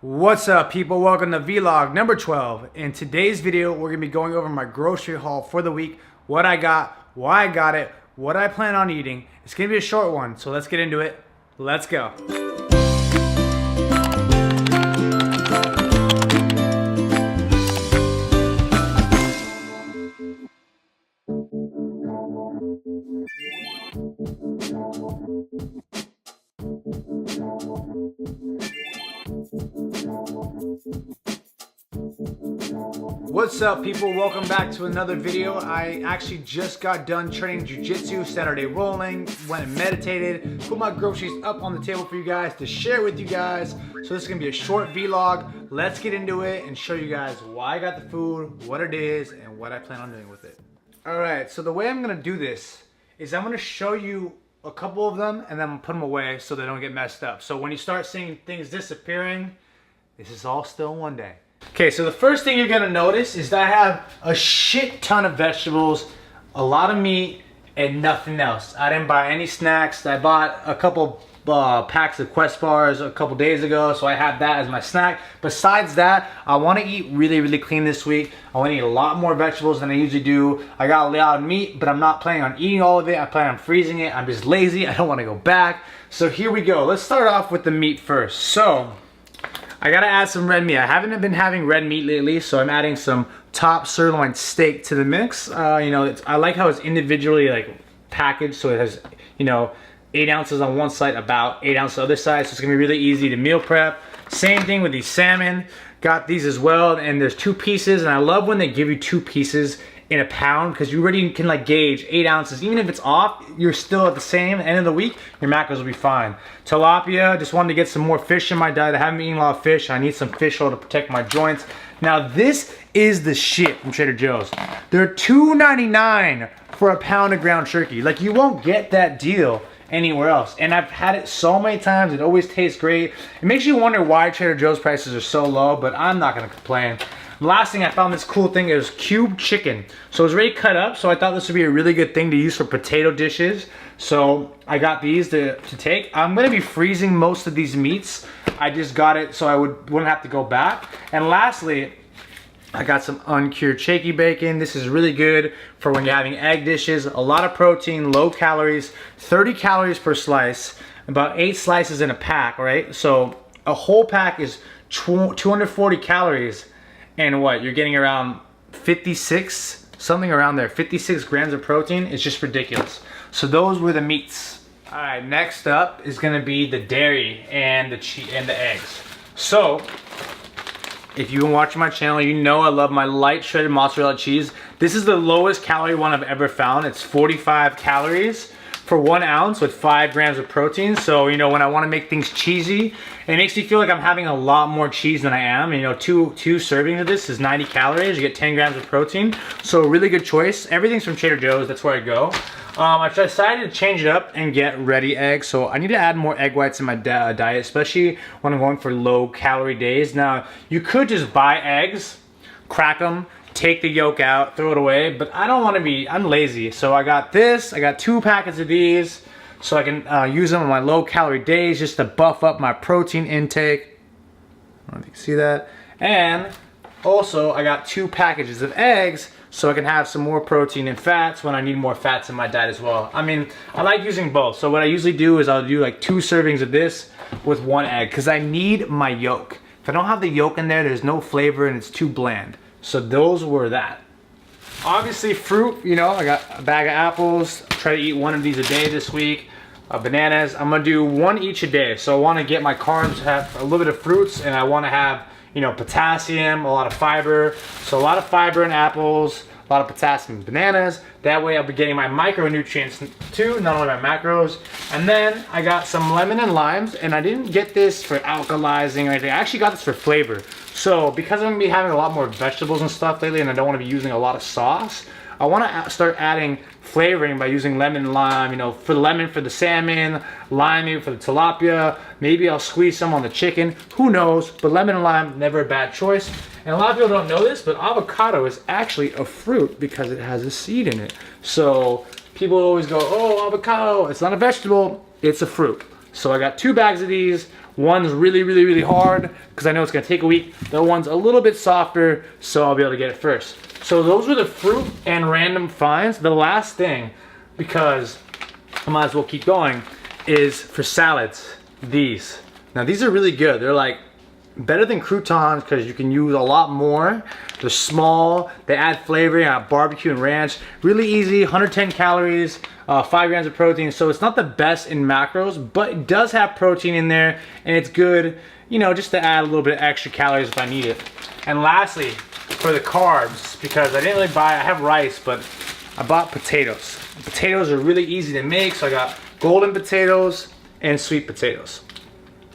What's up, people? Welcome to vlog number 12. In today's video, we're gonna be going over my grocery haul for the week, what I got, why I got it, what I plan on eating. It's gonna be a short one, so let's get into it. Let's go. What's up, people? Welcome back to another video. I actually just got done training jiu-jitsu, Saturday rolling, went and meditated, put my groceries up on the table for you guys to share with you guys. So this is gonna be a short vlog. Let's get into it and show you guys why I got the food, what it is, and what I plan on doing with it. All right, so the way I'm gonna do this is I'm gonna show you a couple of them and then I'm gonna put them away so they don't get messed up. So when you start seeing things disappearing, this is all still one day. Okay, so the first thing you're gonna notice is that I have a shit ton of vegetables, a lot of meat, and nothing else. I didn't buy any snacks. I bought a couple packs of Quest bars a couple days ago, so I have that as my snack. Besides that, I wanna eat really clean this week. I wanna eat a lot more vegetables than I usually do. I got a lot of meat, but I'm not planning on eating all of it. I plan on freezing it. I'm just lazy. I don't wanna go back. So here we go. Let's start off with the meat first. So, I gotta add some red meat. I haven't been having red meat lately, so I'm adding some top sirloin steak to the mix. I like how it's individually packaged, so it has 8 ounces on one side, about 8 ounces on the other side, so it's gonna be really easy to meal prep. Same thing with these salmon. Got these as well, and there's 2 pieces, and I love when they give you 2 pieces in a pound, because you already can gauge 8 ounces. Even if it's off, you're still at the same end of the week, your macros will be fine. Tilapia, just wanted to get some more fish in my diet. I haven't been eating a lot of fish. I need some fish oil to protect my joints. Now this is the shit from Trader Joe's. They're $2.99 for a pound of ground turkey. You won't get that deal anywhere else. And I've had it so many times. It always tastes great. It makes you wonder why Trader Joe's prices are so low, but I'm not gonna complain. Last thing, I found this cool thing. It was cube chicken. So it's already cut up, so I thought this would be a really good thing to use for potato dishes. So I got these to take. I'm gonna be freezing most of these meats. I just got it so I wouldn't have to go back. And lastly, I got some uncured shaky bacon. This is really good for when you're having egg dishes. A lot of protein, low calories, 30 calories per slice, about 8 slices in a pack, right? So a whole pack is 240 calories. And what, you're getting around 56, something around there, 56 grams of protein. It's just ridiculous. So those were the meats. All right, next up is gonna be the dairy and the cheese and the eggs. So, if you've been watching my channel, you know I love my light shredded mozzarella cheese. This is the lowest calorie one I've ever found. It's 45 calories for 1 ounce with 5 grams of protein. So, when I want to make things cheesy, it makes me feel like I'm having a lot more cheese than I am. Two servings of this is 90 calories. You get 10 grams of protein. So, really good choice. Everything's from Trader Joe's. That's where I go. I decided to change it up and get ready eggs. So, I need to add more egg whites in my diet, especially when I'm going for low calorie days. Now, you could just buy eggs, crack them, take the yolk out, throw it away, but I don't want to be, I'm lazy. So I got this, I got 2 packets of these, so I can use them on my low calorie days just to buff up my protein intake. I don't know if you can see that. And also I got 2 packages of eggs so I can have some more protein and fats when I need more fats in my diet as well. I like using both. So what I usually do is I'll do 2 servings of this with 1 egg, because I need my yolk. If I don't have the yolk in there, there's no flavor and it's too bland. So those were that. Obviously fruit, I got a bag of apples. Try to eat 1 of these a day this week. Bananas, I'm gonna do 1 each a day. So I wanna get my carbs, have a little bit of fruits, and I wanna have, potassium, a lot of fiber. So a lot of fiber in apples, a lot of potassium in bananas. That way I'll be getting my micronutrients too, not only my macros. And then I got some lemon and limes, and I didn't get this for alkalizing or anything. I actually got this for flavor. So because I'm gonna be having a lot more vegetables and stuff lately, and I don't wanna be using a lot of sauce, I wanna start adding flavoring by using lemon and lime, for the lemon for the salmon, lime maybe for the tilapia, maybe I'll squeeze some on the chicken, who knows, but lemon and lime, never a bad choice. And a lot of people don't know this, but avocado is actually a fruit because it has a seed in it. So people always go, oh, avocado, it's not a vegetable, it's a fruit. So I got 2 bags of these, One's really hard because I know it's gonna take a week. The other one's a little bit softer, so I'll be able to get it first. So those were the fruit and random finds. The last thing, because I might as well keep going, is for salads, these. Now these are really good. They're like better than croutons because you can use a lot more. They're small, they add flavor, barbecue and ranch. Really easy, 110 calories, 5 grams of protein. So it's not the best in macros, but it does have protein in there, and it's good, you know, just to add a little bit of extra calories if I need it. And lastly, for the carbs, because I didn't really buy, I have rice, but I bought potatoes. Potatoes are really easy to make, so I got golden potatoes and sweet potatoes.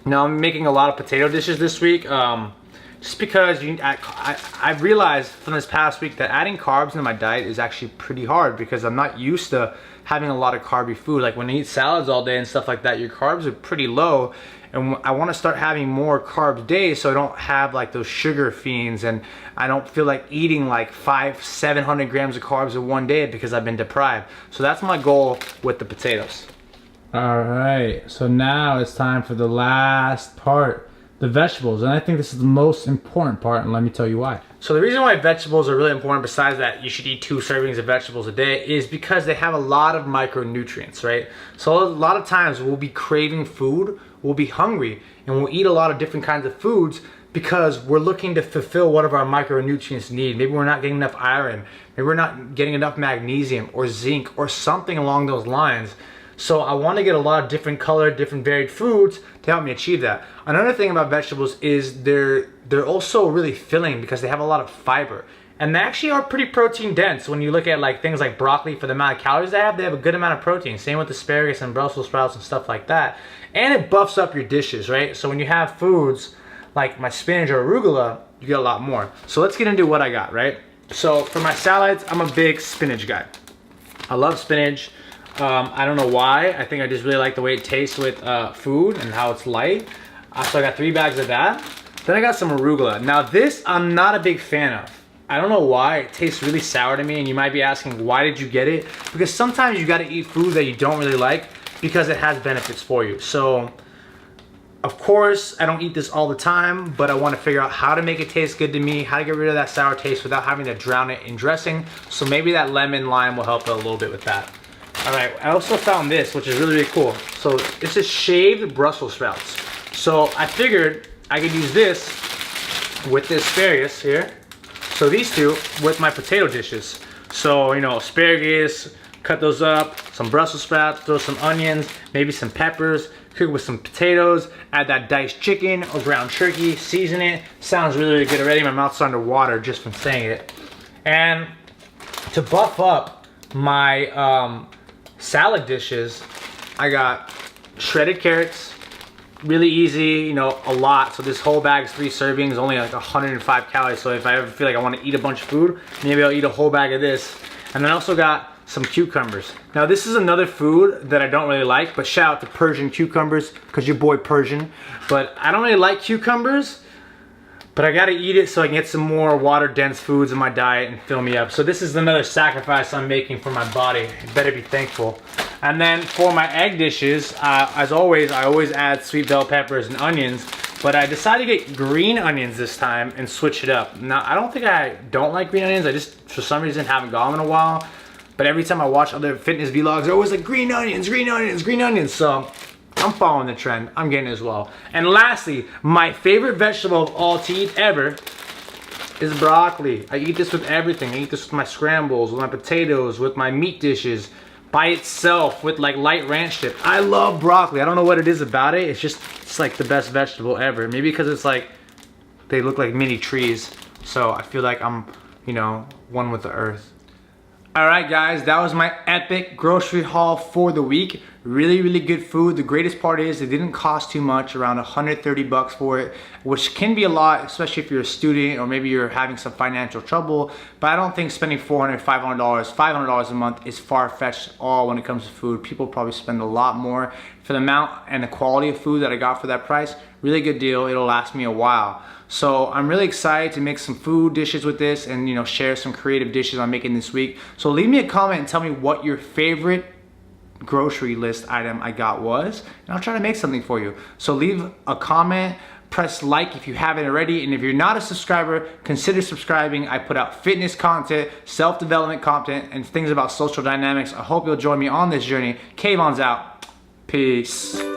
Now I'm making a lot of potato dishes this week, just because I realized from this past week that adding carbs into my diet is actually pretty hard because I'm not used to having a lot of carby food. Like when I eat salads all day and stuff like that, your carbs are pretty low, and I want to start having more carbs days so I don't have like those sugar fiends, and I don't feel like eating like 500-700 grams of carbs in one day because I've been deprived. So that's my goal with the potatoes. All right, so now it's time for the last part, the vegetables. And I think this is the most important part, and let me tell you why. So the reason why vegetables are really important, besides that you should eat 2 servings of vegetables a day, is because they have a lot of micronutrients, right? So a lot of times we'll be craving food, we'll be hungry, and we'll eat a lot of different kinds of foods because we're looking to fulfill what of our micronutrients need. Maybe we're not getting enough iron, maybe we're not getting enough magnesium or zinc or something along those lines. So I want to get a lot of different colored, different varied foods to help me achieve that. Another thing about vegetables is they're also really filling because they have a lot of fiber. And they actually are pretty protein dense. When you look at like things like broccoli, for the amount of calories they have a good amount of protein. Same with asparagus and Brussels sprouts and stuff like that. And it buffs up your dishes, right? So when you have foods like my spinach or arugula, you get a lot more. So let's get into what I got, right? So for my salads, I'm a big spinach guy. I love spinach. I don't know why. I think I just really like the way it tastes with food and how it's light. So I got 3 bags of that. Then I got some arugula. Now this I'm not a big fan of. I don't know why. It tastes really sour to me, and you might be asking, why did you get it? Because sometimes you got to eat food that you don't really like because it has benefits for you. So of course I don't eat this all the time, but I want to figure out how to make it taste good to me, how to get rid of that sour taste without having to drown it in dressing. So maybe that lemon lime will help a little bit with that. Alright, I also found this, which is really cool. So it's just shaved Brussels sprouts. So I figured I could use this with the asparagus here. So these two with my potato dishes. So, you know, asparagus, cut those up, some Brussels sprouts, throw some onions, maybe some peppers, cook with some potatoes, add that diced chicken or ground turkey, season it. Sounds really good already. My mouth's starting to water just from saying it. And to buff up my salad dishes, I got shredded carrots, really easy, you know, a lot. So this whole bag is 3 servings, only like 105 calories. So if I ever feel like I want to eat a bunch of food, maybe I'll eat a whole bag of this. And then I also got some cucumbers. Now this is another food that I don't really like, but shout out to Persian cucumbers because your boy Persian. But I don't really like cucumbers, but I gotta eat it so I can get some more water dense foods in my diet and fill me up. So this is another sacrifice I'm making for my body. You better be thankful. And then for my egg dishes, as always, I always add sweet bell peppers and onions, but I decided to get green onions this time and switch it up. Now, I don't think I don't like green onions. I just, for some reason, haven't got them in a while. But every time I watch other fitness vlogs, they're always like green onions, green onions, green onions. So I'm following the trend. I'm getting it as well. And lastly, my favorite vegetable of all to eat ever is broccoli. I eat this with everything. I eat this with my scrambles, with my potatoes, with my meat dishes, by itself with like light ranch dip. I love broccoli. I don't know what it is about it. It's like the best vegetable ever. Maybe because it's like, they look like mini trees. So I feel like I'm, you know, one with the earth. Alright guys, that was my epic grocery haul for the week. Really good food. The greatest part is it didn't cost too much, around 130 bucks for it, which can be a lot, especially if you're a student or maybe you're having some financial trouble. But I don't think spending $400, $500 a month is far-fetched at all when it comes to food. People probably spend a lot more for the amount and the quality of food that I got for that price. Really good deal. It'll last me a while. So I'm really excited to make some food dishes with this and, you know, share some creative dishes I'm making this week. So leave me a comment and tell me what your favorite grocery list item I got was, and I'll try to make something for you. So leave a comment, press like if you haven't already, and if you're not a subscriber, consider subscribing. I put out fitness content, self-development content, and things about social dynamics. I hope you'll join me on this journey. Kayvon's out. Peace.